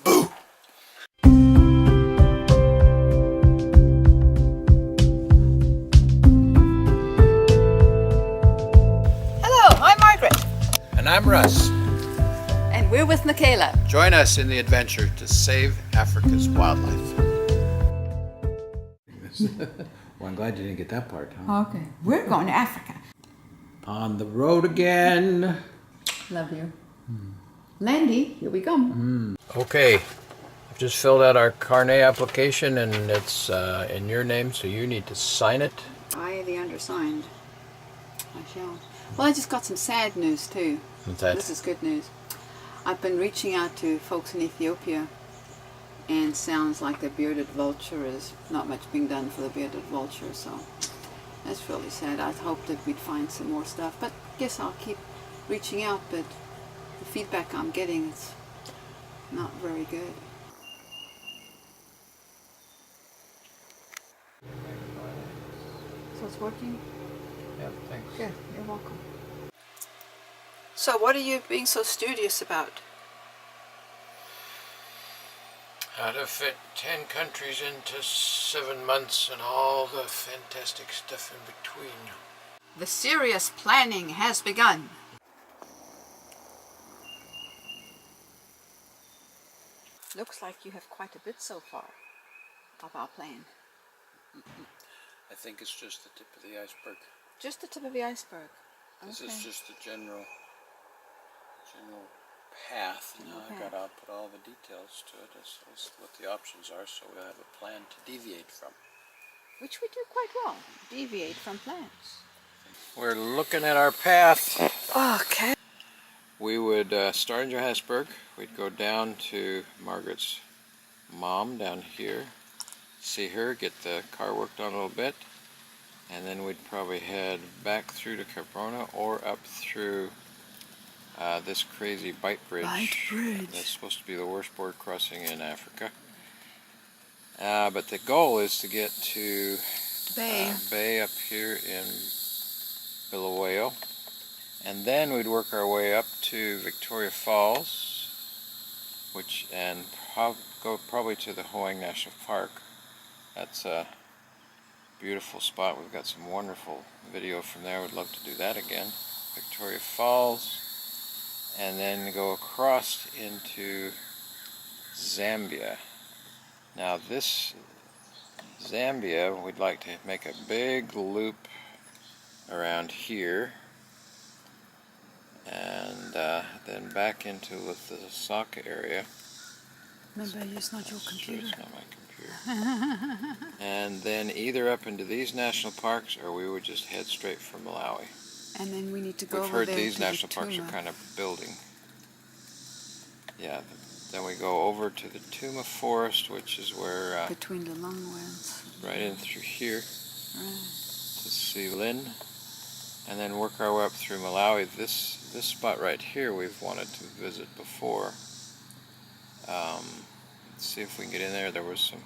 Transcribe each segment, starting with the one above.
Boo! Hello, I'm Margaret. And I'm Russ. And we're with Michaela. Join us in the adventure to save Africa's wildlife. Well, I'm glad you didn't get that part, huh? Okay, we're going to Africa. On the road again. Love you. Landy, here we come. Okay, I've just filled out our carnet application and it's in your name, so you need to sign it. I, the undersigned. I shall. Well, I just got some sad news too. What's that? This is good news. I've been reaching out to folks in Ethiopia, and sounds like the bearded vulture is not much being done for the bearded vulture, so that's really sad. I hoped that we'd find some more stuff, but guess I'll keep reaching out, but the feedback I'm getting is not very good. So it's working? Yeah, thanks. Good, you're welcome. So what are you being so studious about? How to fit 10 countries into 7 months and all the fantastic stuff in between. The serious planning has begun. Looks like you have quite a bit so far of our plan. I think it's just the tip of the iceberg. Just the tip of the iceberg. This Okay. is just the general path. Now Okay. I gotta put all the details to it as what the options are, so we'll have a plan to deviate from. Which we do quite well. Deviate from plans. We're looking at our path. Okay. We would start in Johannesburg. We'd go down to Margaret's mom down here, see her, get the car worked on a little bit, and then we'd probably head back through to Cabrona or up through this crazy Bight Bridge. Bight Bridge. That's supposed to be the worst board crossing in Africa. But the goal is to get to Bay up here in Bulawayo. And then we'd work our way up to Victoria Falls, and go probably to the Hoang National Park. That's a beautiful spot. We've got some wonderful video from there. We'd love to do that again. Victoria Falls, and then go across into Zambia. Now this Zambia, we'd like to make a big loop around here, and then back into the Lusaka area. Remember, it's not your computer. It's not my computer. And then either up into these national parks, or we would just head straight for Malawi. And then we need to go We've over heard there these to national the parks are Tuma. kind of building. Yeah, then we go over to the Tuma Forest, which is where, Between the longlands. right in through here, Right. to see Lynn, and then work our way up through Malawi. This spot right here we've wanted to visit before. Let's see if we can get in there. There was some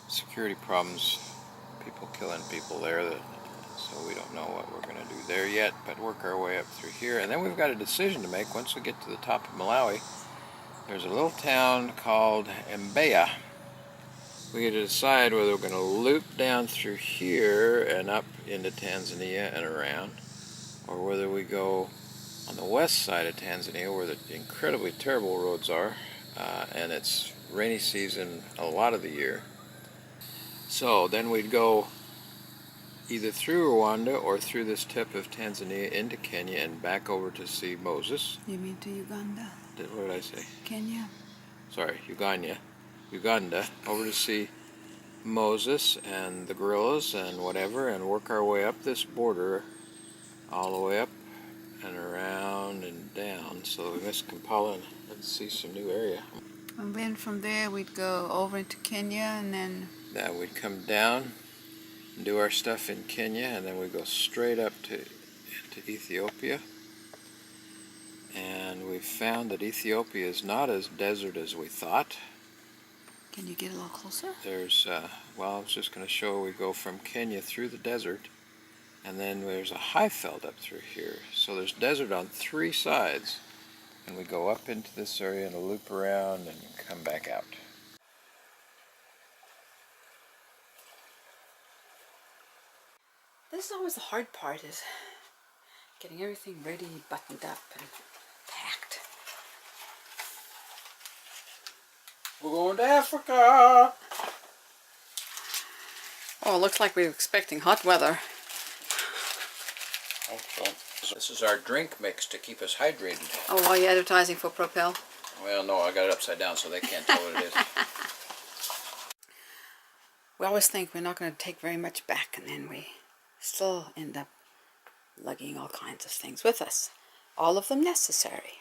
security problems, people killing people there, so we don't know what we're going to do there yet, but work our way up through here. And then we've got a decision to make once we get to the top of Malawi. There's a little town called Mbeya. We get to decide whether we're going to loop down through here and up into Tanzania and around, or whether we go on the west side of Tanzania where the incredibly terrible roads are, and it's rainy season a lot of the year. So then we'd go either through Rwanda or through this tip of Tanzania into Kenya and back over to see Moses. You mean to Uganda? What did I say? Kenya? Sorry, Uganda, over to see Moses and the gorillas and whatever, and work our way up this border all the way up and around and down, so we miss Kampala and see some new area. And then from there we'd go over into Kenya, and then... Now we'd come down and do our stuff in Kenya, and then we go straight up to Ethiopia. And we found that Ethiopia is not as desert as we thought. Can you get a little closer? There's, well, I was just going to show we go from Kenya through the desert, and then there's a high veld up through here. So there's desert on 3 sides, And we go up into this area and loop around and come back out. This is always the hard part, is getting everything ready, buttoned up, and packed. We're going to Africa! Oh, it looks like we're expecting hot weather. This is our drink mix to keep us hydrated. Oh, are you advertising for Propel? Well, no, I got it upside down so they can't tell what it is. We always think we're not going to take very much back, and then we still end up lugging all kinds of things with us. All of them necessary.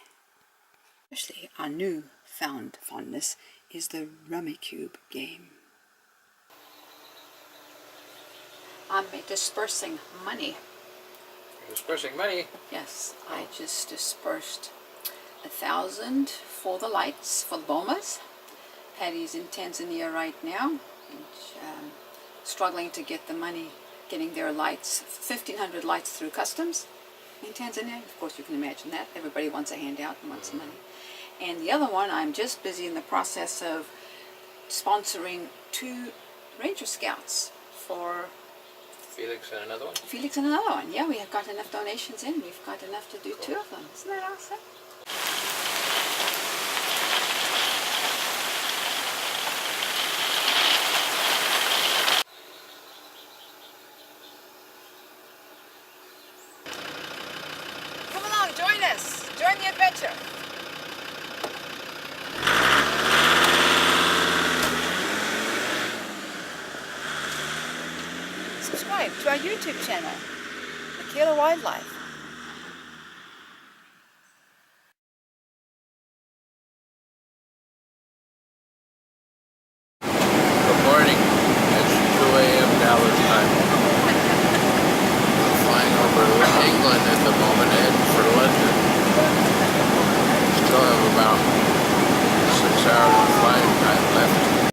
Especially our new found fondness is the Rummy Cube game. I'm dispersing money. You're dispersing money? Yes, I just dispersed 1,000 for the lights, for the bombers. Patty's in Tanzania right now, and, struggling to get the money, getting their lights, 1,500 lights through customs in Tanzania. Of course, you can imagine that. Everybody wants a handout and wants money. And the other one, I'm just busy in the process of sponsoring 2 Ranger Scouts for Felix and another one? Felix and another one. Yeah, we have got enough donations in. We've got enough to do 2 of them. Isn't that awesome? Come along, join us. Join the adventure. Subscribe to our YouTube channel, Michaela Wildlife.